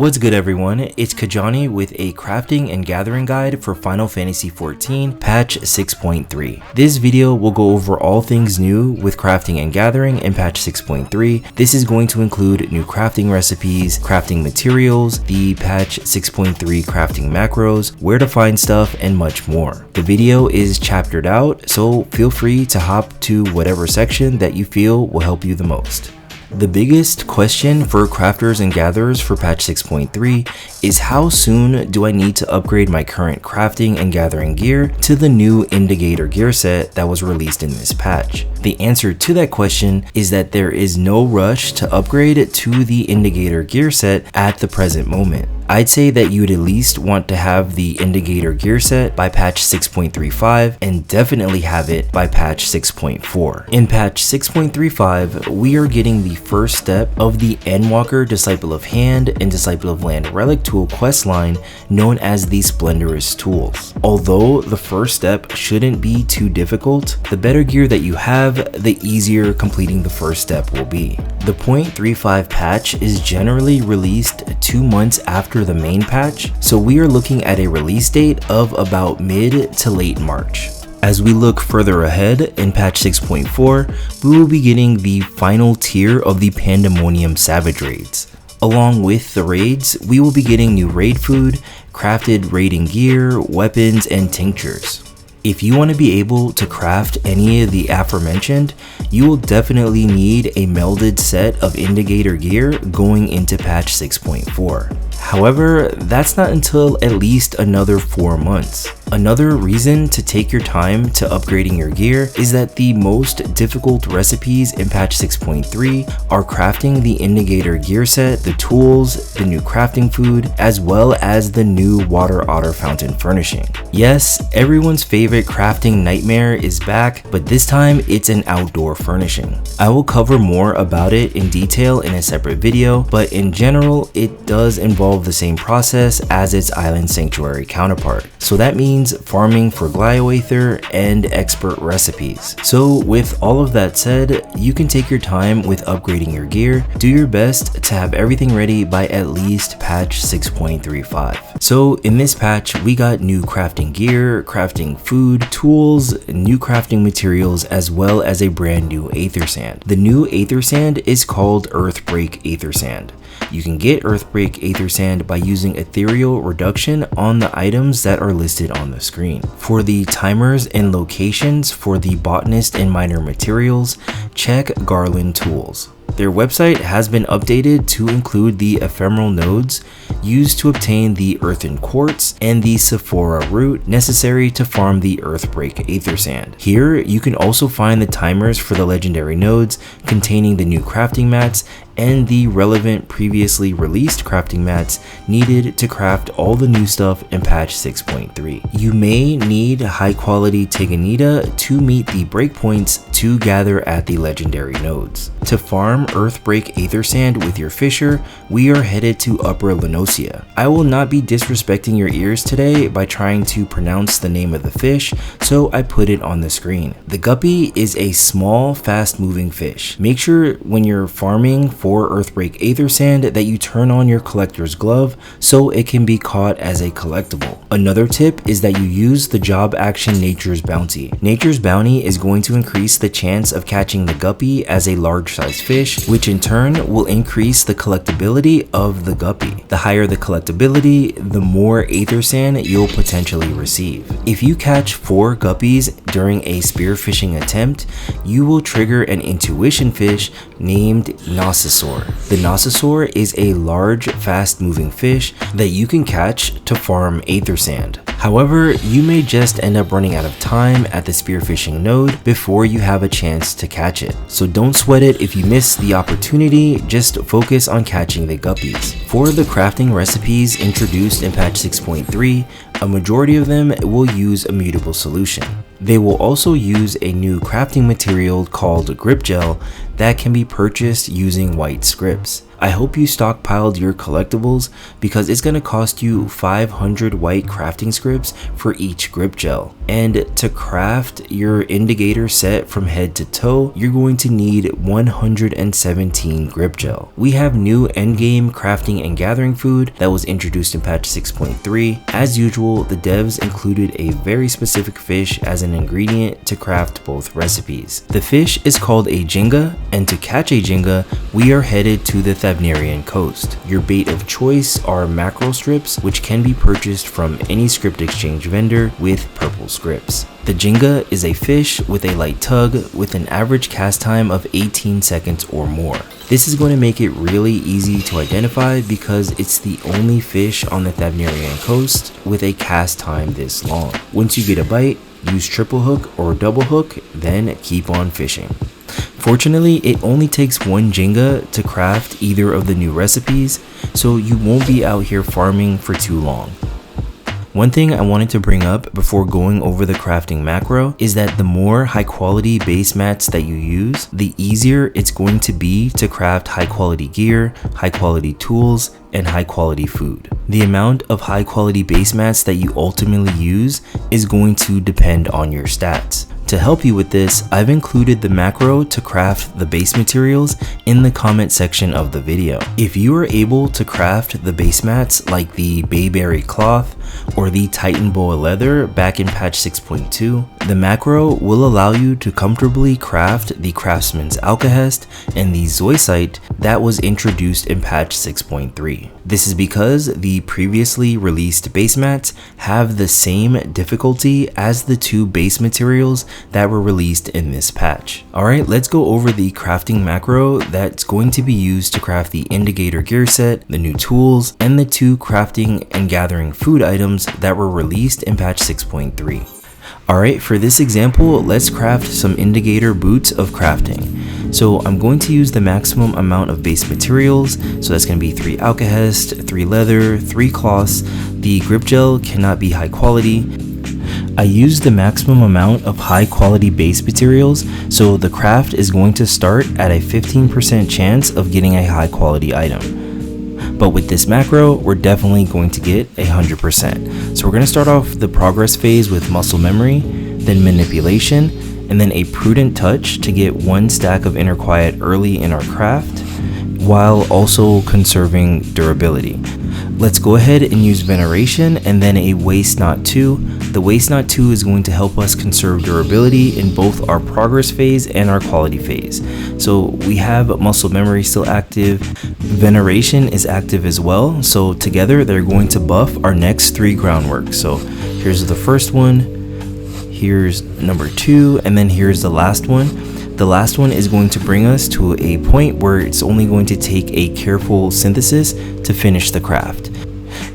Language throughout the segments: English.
What's good everyone, it's Kajani with a crafting and gathering guide for Final Fantasy XIV patch 6.3. This video will go over all things new with crafting and gathering in patch 6.3. This is going to include new crafting recipes, crafting materials, the patch 6.3 crafting macros, where to find stuff, and much more. The video is chaptered out, so feel free to hop to whatever section that you feel will help you the most. The biggest question for crafters and gatherers for patch 6.3 is how soon do I need to upgrade my current crafting and gathering gear to the new Indagator gear set that was released in this patch? The answer to that question is that there is no rush to upgrade to the Indagator gear set at the present moment. I'd say that you'd at least want to have the Indagator gear set by patch 6.35 and definitely have it by patch 6.4. In patch 6.35, we are getting the first step of the Endwalker Disciple of Hand and Disciple of Land Relic tool questline known as the Splendorous tools. Although the first step shouldn't be too difficult, the better gear that you have, the easier completing the first step will be. The 0.35 patch is generally released 2 months after the main patch, so we are looking at a release date of about mid to late March. As we look further ahead in patch 6.4, we will be getting the final tier of the Pandemonium Savage raids. Along with the raids, we will be getting new raid food, crafted raiding gear, weapons, and tinctures. If you want to be able to craft any of the aforementioned, you will definitely need a melded set of Indagator gear going into patch 6.4. However, that's not until at least another 4 months. Another reason to take your time to upgrading your gear is that the most difficult recipes in patch 6.3 are crafting the Indagator gear set, the tools, the new crafting food, as well as the new water otter fountain furnishing. Yes, everyone's favorite crafting nightmare is back, but this time it's an outdoor furnishing. I will cover more about it in detail in a separate video, but in general, it does involve the same process as its Island Sanctuary counterpart. So that means farming for Glyoaether and expert recipes. So with all of that said, you can take your time with upgrading your gear. Do your best to have everything ready by at least patch 6.35. So in this patch, we got new crafting gear, crafting food, tools, new crafting materials, as well as a brand new Aethersand. The new Aethersand is called Earthbreak Aethersand. You can get Earthbreak Aethersand by using ethereal reduction on the items that are listed on the screen. For the timers and locations for the botanist and miner materials, check Garland Tools. Their website has been updated to include the ephemeral nodes used to obtain the earthen quartz and the Sephora root necessary to farm the Earthbreak Aethersand. Here, you can also find the timers for the legendary nodes containing the new crafting mats and the relevant previously released crafting mats needed to craft all the new stuff in patch 6.3. You may need high quality Teganita to meet the breakpoints to gather at the legendary nodes. To farm Earthbreak Aethersand with your fisher, we are headed to Upper Lenosia. I will not be disrespecting your ears today by trying to pronounce the name of the fish, so I put it on the screen. The guppy is a small, fast moving fish. Make sure when you're farming for Earthbreak Aethersand that you turn on your collector's glove so it can be caught as a collectible. Another tip is that you use the job action Nature's Bounty. Nature's Bounty is going to increase the chance of catching the guppy as a large sized fish, which in turn will increase the collectability of the guppy. The higher the collectability, the more Aethersand you'll potentially receive. If you catch 4 guppies during a spearfishing attempt, you will trigger an intuition fish named Gnosis. The Gnosis is a large, fast-moving fish that you can catch to farm Aethersand. However, you may just end up running out of time at the spearfishing node before you have a chance to catch it. So don't sweat it if you miss the opportunity, just focus on catching the guppies. For the crafting recipes introduced in patch 6.3, a majority of them will use a mutable solution. They will also use a new crafting material called grip gel that can be purchased using white scripts. I hope you stockpiled your collectibles because it's going to cost you 500 white crafting scripts for each grip gel. And to craft your Indagator set from head to toe, you're going to need 117 grip gel. We have new endgame crafting and gathering food that was introduced in patch 6.3. As usual, the devs included a very specific fish as an ingredient to craft both recipes. The fish is called a Jhinga, and to catch a Jhinga, we are headed to the Thavnerian coast. Your bait of choice are mackerel strips, which can be purchased from any script exchange vendor with purple scripts. The Jhinga is a fish with a light tug with an average cast time of 18 seconds or more. This is going to make it really easy to identify because it's the only fish on the Thavnerian coast with a cast time this long. Once you get a bite, use triple hook or double hook, then keep on fishing. Fortunately, it only takes one Jhinga to craft either of the new recipes, so you won't be out here farming for too long. One thing I wanted to bring up before going over the crafting macro is that the more high quality base mats that you use, the easier it's going to be to craft high quality gear, high quality tools, and high quality food. The amount of high quality base mats that you ultimately use is going to depend on your stats. To help you with this, I've included the macro to craft the base materials in the comment section of the video. If you are able to craft the base mats like the Bayberry cloth or the Titan boa leather back in patch 6.2, the macro will allow you to comfortably craft the Craftsman's Alkahest and the Zoisite that was introduced in patch 6.3. This is because the previously released base mats have the same difficulty as the two base materials that were released in this patch. Alright, let's go over the crafting macro that's going to be used to craft the Indagator gear set, the new tools, and the two crafting and gathering food items that were released in patch 6.3. Alright, for this example, let's craft some Indagator boots of crafting. So I'm going to use the maximum amount of base materials, so that's going to be 3 Alkahest, 3 leather, 3 cloths. The grip gel cannot be high quality. I used the maximum amount of high quality base materials, so the craft is going to start at a 15% chance of getting a high quality item. But with this macro, we're definitely going to get 100%. So we're going to start off the progress phase with muscle memory, then manipulation, and then a prudent touch to get 1 stack of inner quiet early in our craft, while also conserving durability. Let's go ahead and use veneration and then a waste not 2. The waste not 2 is going to help us conserve durability in both our progress phase and our quality phase. So we have muscle memory still active, veneration is active as well, so together they're going to buff our next 3 groundwork. So here's the first one, here's number 2, and then here's the last one. The last one is going to bring us to a point where it's only going to take a careful synthesis to finish the craft.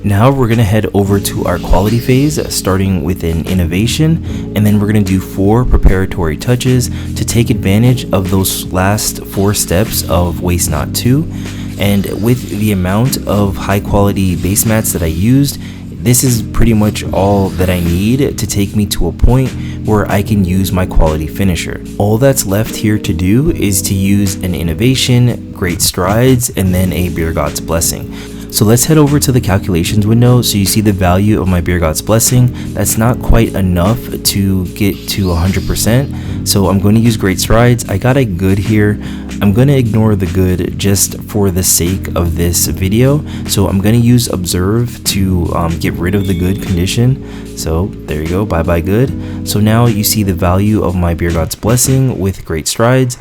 Now we're going to head over to our quality phase, starting with an innovation, and then we're going to do 4 preparatory touches to take advantage of those last 4 steps of waste not 2. And with the amount of high quality base mats that I used, this is pretty much all that I need to take me to a point where I can use my quality finisher. All that's left here to do is to use an innovation, great strides, and then a Beer God's Blessing. So let's head over to the calculations window so you see the value of my Beer God's Blessing. That's not quite enough to get to 100%, so I'm going to use great strides. I got a good here. I'm going to ignore the good just for the sake of this video, so I'm going to use observe to get rid of the good condition. So there you go, bye bye good. So now you see the value of my Beer God's Blessing with great strides.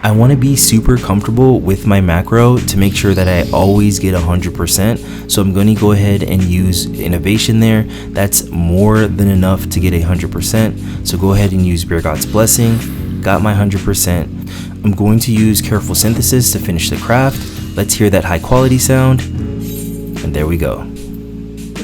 I want to be super comfortable with my macro to make sure that I always get 100%. So I'm going to go ahead and use innovation there. That's more than enough to get 100%. So go ahead and use Beer God's Blessing. Got my 100%. I'm going to use careful synthesis to finish the craft. Let's hear that high quality sound. And there we go.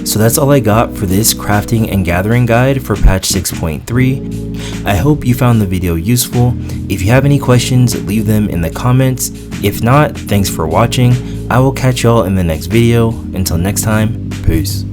So that's all I got for this crafting and gathering guide for patch 6.3. I hope you found the video useful. If you have any questions, leave them in the comments. If not, thanks for watching. I will catch y'all in the next video. Until next time, peace.